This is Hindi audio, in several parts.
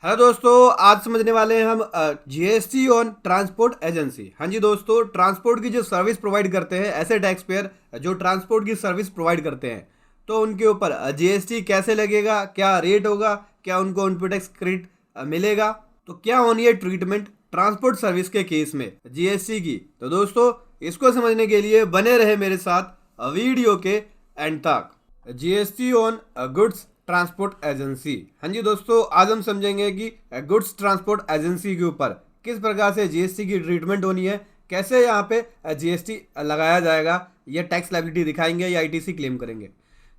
हेलो दोस्तों, आज समझने वाले हैं हम जीएसटी ऑन ट्रांसपोर्ट एजेंसी। हाँ जी दोस्तों, ट्रांसपोर्ट की जो सर्विस प्रोवाइड करते हैं ऐसे टैक्स पेयर जो ट्रांसपोर्ट की सर्विस प्रोवाइड करते हैं, तो उनके ऊपर जीएसटी कैसे लगेगा, क्या रेट होगा, क्या उनको उन पर टैक्स क्रेडिट मिलेगा, तो क्या होनी है ट्रीटमेंट ट्रांसपोर्ट सर्विस के केस में जीएसटी की। तो दोस्तों, इसको समझने के लिए बने रहे मेरे साथ वीडियो के एंड तक। GST on goods transport agency. हाँ जी दोस्तों, आज हम समझेंगे कि गुड्स ट्रांसपोर्ट एजेंसी के ऊपर किस प्रकार से जीएसटी की ट्रीटमेंट होनी है, कैसे यहाँ पे जीएसटी लगाया जाएगा, या टैक्स लायबिलिटी दिखाएंगे या आईटीसी क्लेम करेंगे।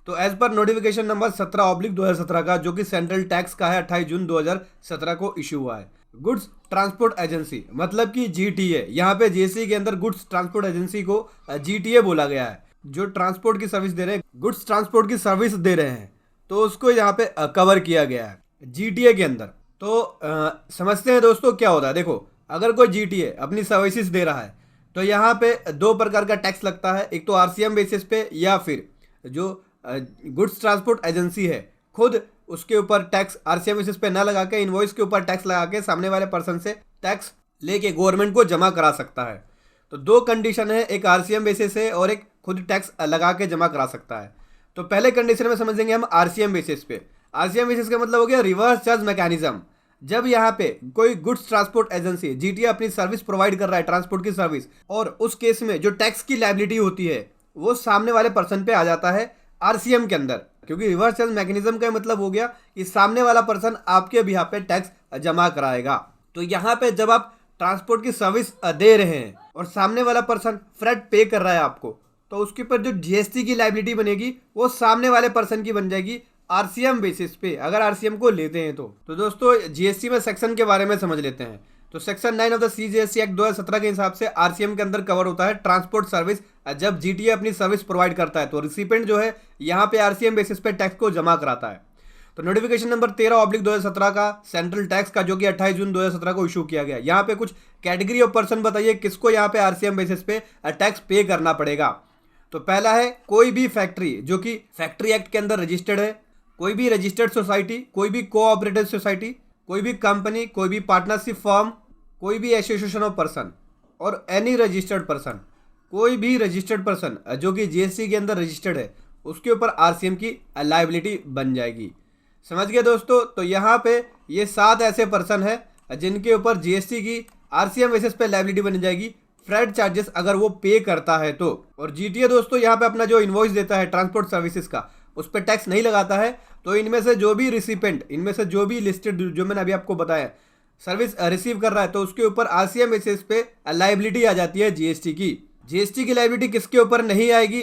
तो एज पर नोटिफिकेशन नंबर 17/2017 का, जो कि सेंट्रल टैक्स का है, 28 जून 2017 को इशू हुआ है। गुड्स ट्रांसपोर्ट एजेंसी मतलब कि जीटीए। यहाँ पे जीएसटी के अंदर गुड्स ट्रांसपोर्ट एजेंसी को जीटीए बोला गया है। जो ट्रांसपोर्ट की सर्विस दे रहे हैं, गुड्स ट्रांसपोर्ट की सर्विस दे रहे हैं, तो उसको यहाँ पे कवर किया गया है जीटीए के अंदर। तो समझते हैं दोस्तों क्या होता है। देखो, अगर कोई जीटीए अपनी सर्विसेज दे रहा है तो यहाँ पे दो प्रकार का टैक्स लगता है। एक तो आरसीएम बेसिस पे, या फिर जो गुड्स ट्रांसपोर्ट एजेंसी है खुद उसके ऊपर टैक्स आरसीएम बेसिस पे ना लगा के इनवॉइस के ऊपर टैक्स लगा के सामने वाले पर्सन से टैक्स लेके गवर्नमेंट को जमा करा सकता है। तो दो कंडीशन है, एक आरसीएम बेसिस है और एक खुद टैक्स लगा के जमा करा सकता है। तो पहले कंडीशन में समझेंगे हम आरसीएम बेसिस पे। आरसीएम बेसिस का मतलब हो गया रिवर्स चार्ज मैकेनिज्म। जब यहाँ पे कोई गुड्स ट्रांसपोर्ट एजेंसी जीटीए अपनी सर्विस प्रोवाइड कर रहा है, ट्रांसपोर्ट की सर्विस, और उस केस में जो टैक्स की लायबिलिटी होती है वो सामने वाले पर्सन पे आ जाता है आरसीएम के अंदर। क्योंकि रिवर्स चार्ज मैकेनिज्म का मतलब हो गया कि सामने वाला पर्सन आपके बिहाफ पे टैक्स जमा कराएगा। तो यहाँ पे जब आप ट्रांसपोर्ट की सर्विस दे रहे हैं और सामने वाला पर्सन फ्रेट पे कर रहा है आपको, तो उसके ऊपर जो जीएसटी की लायबिलिटी बनेगी वो सामने वाले पर्सन की बन जाएगी आरसीएम बेसिस पे, अगर आरसीएम को लेते हैं तो दोस्तों जीएसटी में सेक्शन के बारे में समझ लेते हैं। तो section 9 of the CGST act 2017 के हिसाब से आरसीएम के अंदर कवर होता है ट्रांसपोर्ट सर्विस। जब जीटीए अपनी सर्विस प्रोवाइड करता है तो रिसिपेंट जो है यहाँ पे आरसीएम बेसिस पे टैक्स को जमा कराता है। तो नोटिफिकेशन नंबर 13/2017 का सेंट्रल टैक्स का, जो कि 28 जून 2017 को इशू किया गया। यहाँ पे कुछ कैटेगरी ऑफ पर्सन बताइए किसको यहाँ पे आरसीएम बेसिस पे टैक्स पे करना पड़ेगा। तो पहला है कोई भी फैक्ट्री जो कि फैक्ट्री एक्ट के अंदर रजिस्टर्ड है, कोई भी रजिस्टर्ड सोसाइटी, कोई भी कोऑपरेटिव सोसाइटी, कोई भी कंपनी, कोई भी पार्टनरशिप फर्म, कोई भी एसोसिएशन ऑफ पर्सन और एनी रजिस्टर्ड पर्सन। कोई भी रजिस्टर्ड पर्सन जो कि जीएसटी के अंदर रजिस्टर्ड है उसके ऊपर आरसीएम की लायबिलिटी बन जाएगी। समझ गए दोस्तों। तो यहाँ पे ये 7 ऐसे पर्सन है जिनके ऊपर जीएसटी की आरसीएम बेसिस पे लायबिलिटी बन जाएगी, फ्रेट चार्जेस अगर वो पे करता है तो। और जीटीए दोस्तों यहाँ पे अपना जो इनवॉइस देता है ट्रांसपोर्ट सर्विसेज का, उस पर टैक्स नहीं लगाता है। तो इनमें से जो भी रिसिपेंट, इनमें से जो भी लिस्टेड, जो मैंने अभी आपको बताया, सर्विस रिसीव कर रहा है, तो उसके ऊपर आरसीएम बेसिस पे लायबिलिटी आ जाती है जीएसटी की। जीएसटी की लायबिलिटी किसके ऊपर नहीं आएगी?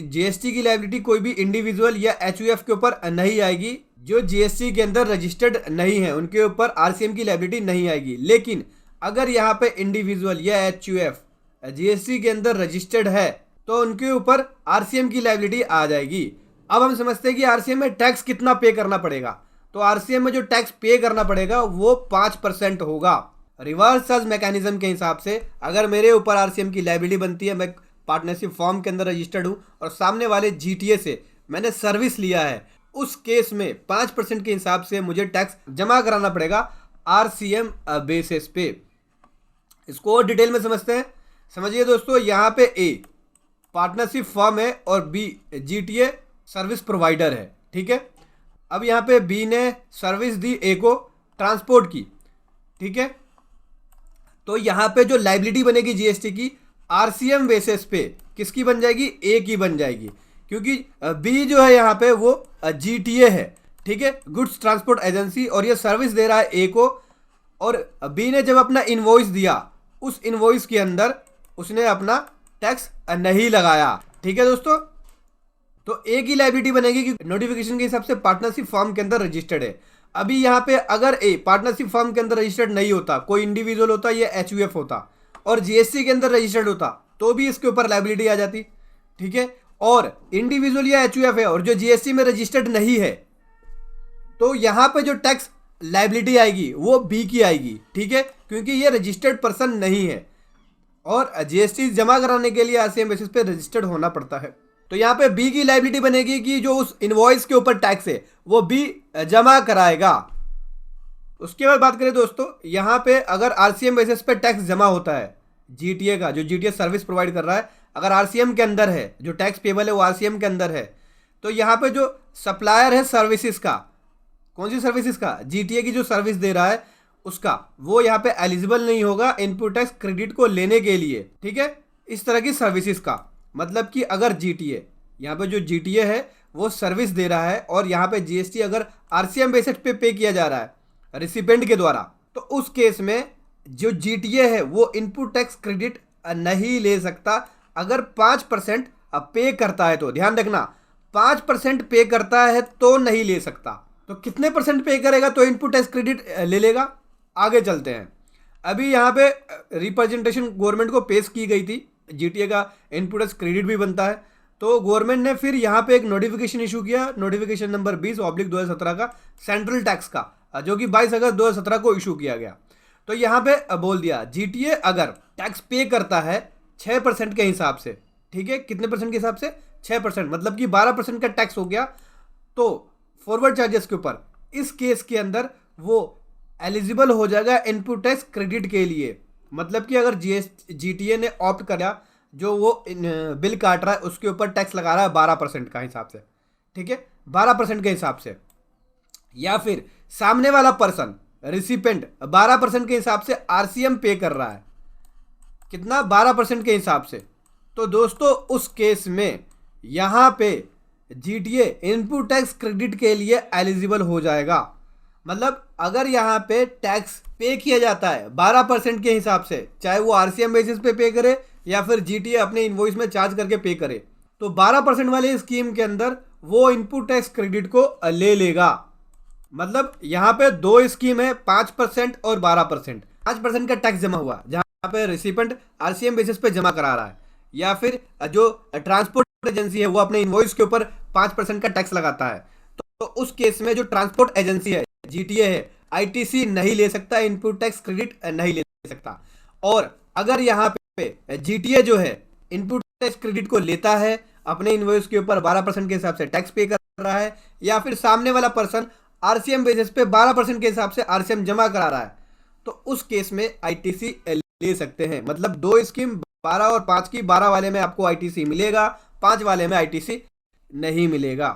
जीएसटी की लायबिलिटी कोई भी इंडिविजुअल या एचयूएफ के ऊपर नहीं आएगी। जो जीएसटी के अंदर रजिस्टर्ड नहीं है उनके ऊपर आरसीएम की लायबिलिटी नहीं आएगी। लेकिन अगर यहाँ पे इंडिविजुअल या एचयूएफ जीएसटी के अंदर रजिस्टर्ड है तो उनके ऊपर आरसीएम की लायबिलिटी आ जाएगी। अब हम समझते हैं कि आरसीएम में टैक्स कितना पे करना पड़ेगा। तो आरसीएम में जो टैक्स पे करना पड़ेगा वो 5% होगा। रिवर्स चार्ज मैकेनिज्म के हिसाब से अगर मेरे ऊपर आरसीएम की लायबिलिटी बनती है, मैं पार्टनरशिप फॉर्म के अंदर रजिस्टर्ड हूँ और सामने वाले जीटीए से मैंने सर्विस लिया है, उस केस में 5% के हिसाब से मुझे टैक्स जमा कराना पड़ेगा आरसीएम बेसिस पे। इसको और डिटेल में समझते हैं। समझिए दोस्तों, यहाँ पे ए पार्टनरशिप फर्म है और बी जीटीए सर्विस प्रोवाइडर है। ठीक है, अब यहाँ पे बी ने सर्विस दी ए को ट्रांसपोर्ट की। ठीक है, तो यहाँ पे जो लायबिलिटी बनेगी जीएसटी की आरसीएम बेसिस पे किसकी बन जाएगी? ए की बन जाएगी, क्योंकि बी जो है यहाँ पे वो जीटीए है। ठीक है, गुड्स ट्रांसपोर्ट एजेंसी, और ये सर्विस दे रहा है ए को। और बी ने जब अपना इनवॉइस दिया, उस इनवॉइस के अंदर उसने अपना टैक्स नहीं लगाया। ठीक है दोस्तों, तो ए की लायबिलिटी बनेगी कि नोटिफिकेशन के हिसाब से पार्टनरशिप फर्म के अंदर रजिस्टर्ड है। अभी यहाँ पे अगर ए पार्टनरशिप फर्म के अंदर रजिस्टर्ड नहीं होता, कोई इंडिविजुअल होता या एचयूएफ होता और जीएसटी के अंदर रजिस्टर्ड होता, तो भी इसके ऊपर लायबिलिटी आ जाती। ठीक है, और इंडिविजुअल या एचयूएफ है और जो जीएसटी में रजिस्टर्ड नहीं है, तो यहाँ पे जो टैक्स लायबिलिटी आएगी वो बी की आएगी। ठीक है, क्योंकि ये रजिस्टर्ड पर्सन नहीं है और जीएसटी जमा कराने के लिए आरसीएम बेसिस पे रजिस्टर्ड होना पड़ता है। तो यहाँ पे बी की लायबिलिटी बनेगी कि जो उस इनवॉइस के ऊपर टैक्स है वो बी जमा कराएगा। उसके बाद बात करें दोस्तों, यहाँ पे अगर आरसीएम बेसिस पे टैक्स जमा होता है जीटीए का, जो जीटीए सर्विस प्रोवाइड कर रहा है, अगर आरसीएम के अंदर है, जो टैक्स पेबल है वो आरसीएम के अंदर है, तो यहाँ पे जो सप्लायर है सर्विसेज का, कौन सी सर्विसेज का, जीटीए की जो सर्विस दे रहा है उसका, वो यहाँ पे एलिजिबल नहीं होगा इनपुट टैक्स क्रेडिट को लेने के लिए। ठीक है, इस तरह की सर्विसेज का मतलब कि अगर जीटीए, यहाँ पे जो जीटीए है वो सर्विस दे रहा है और यहाँ पे जीएसटी अगर आरसीएम बेसिस पे किया जा रहा है रिसिपेंट के द्वारा, तो उस केस में जो जीटीए है वो इनपुट टैक्स क्रेडिट नहीं ले सकता अगर 5% पे करता है। तो ध्यान रखना, 5% पे करता है तो नहीं ले सकता। तो कितने परसेंट पे करेगा तो इनपुट टैक्स क्रेडिट ले लेगा? आगे चलते हैं। अभी यहाँ पे रिप्रेजेंटेशन गवर्नमेंट को पेश की गई थी, जीटीए का इनपुट टैक्स क्रेडिट भी बनता है, तो गवर्नमेंट ने फिर यहाँ पे एक नोटिफिकेशन इशू किया, नोटिफिकेशन नंबर 20/2017 का, सेंट्रल टैक्स का, जो कि 22 अगस्त 2017 को इशू किया गया। तो यहाँ पे बोल दिया जीटीए अगर टैक्स पे करता है 6% के हिसाब से, ठीक है, कितने परसेंट के हिसाब से? 6%, मतलब कि 12% का टैक्स हो गया तो फॉरवर्ड चार्जेस के ऊपर, इस केस के अंदर वो एलिजिबल हो जाएगा इनपुट टैक्स क्रेडिट के लिए। मतलब कि अगर जीटीए ने ऑप्ट करा, जो वो बिल काट रहा है उसके ऊपर टैक्स लगा रहा है 12% का हिसाब से, ठीक है, 12% के हिसाब से, या फिर सामने वाला पर्सन रिसिपेंट 12% के हिसाब से आरसीएम पे कर रहा है, कितना? 12% के हिसाब से, तो दोस्तों उस केस में यहाँ पे जीटीए इनपुट टैक्स क्रेडिट के लिए एलिजिबल हो जाएगा। मतलब अगर यहाँ पे टैक्स पे किया जाता है 12% के हिसाब से, चाहे वो आरसीएम बेसिस पे करे या फिर जीटीए अपने इनवॉइस में चार्ज करके पे करे, तो 12% वाले स्कीम के अंदर वो इनपुट टैक्स क्रेडिट को ले लेगा। मतलब यहाँ पे दो स्कीम है, 5% और 12%। 5% का टैक्स जमा हुआ जहाँ पे रिसिपेंट आरसीएम बेसिस पे जमा करा रहा है, या फिर जो ट्रांसपोर्ट एजेंसी है वो अपने इनवॉइस के ऊपर 5% का टैक्स लगाता है, तो उस केस में जो ट्रांसपोर्ट एजेंसी है, जीटीए है, आईटीसी नहीं ले सकता, इनपुट टैक्स क्रेडिट नहीं ले सकता। और अगर यहाँ पे जीटीए जो है इनपुट टैक्स क्रेडिट को लेता है, अपने इनवॉइस के ऊपर 12% के हिसाब से टैक्स पे कर रहा है, या फिर सामने वाला पर्सन आरसीएम बेसिस पे 12% के हिसाब से आरसीएम जमा करा रहा है, तो उस केस में आईटीसी ले सकते हैं। मतलब दो स्कीम 12 और 5 की, 12 वाले में आपको आईटीसी मिलेगा, 5 वाले में आईटीसी नहीं मिलेगा।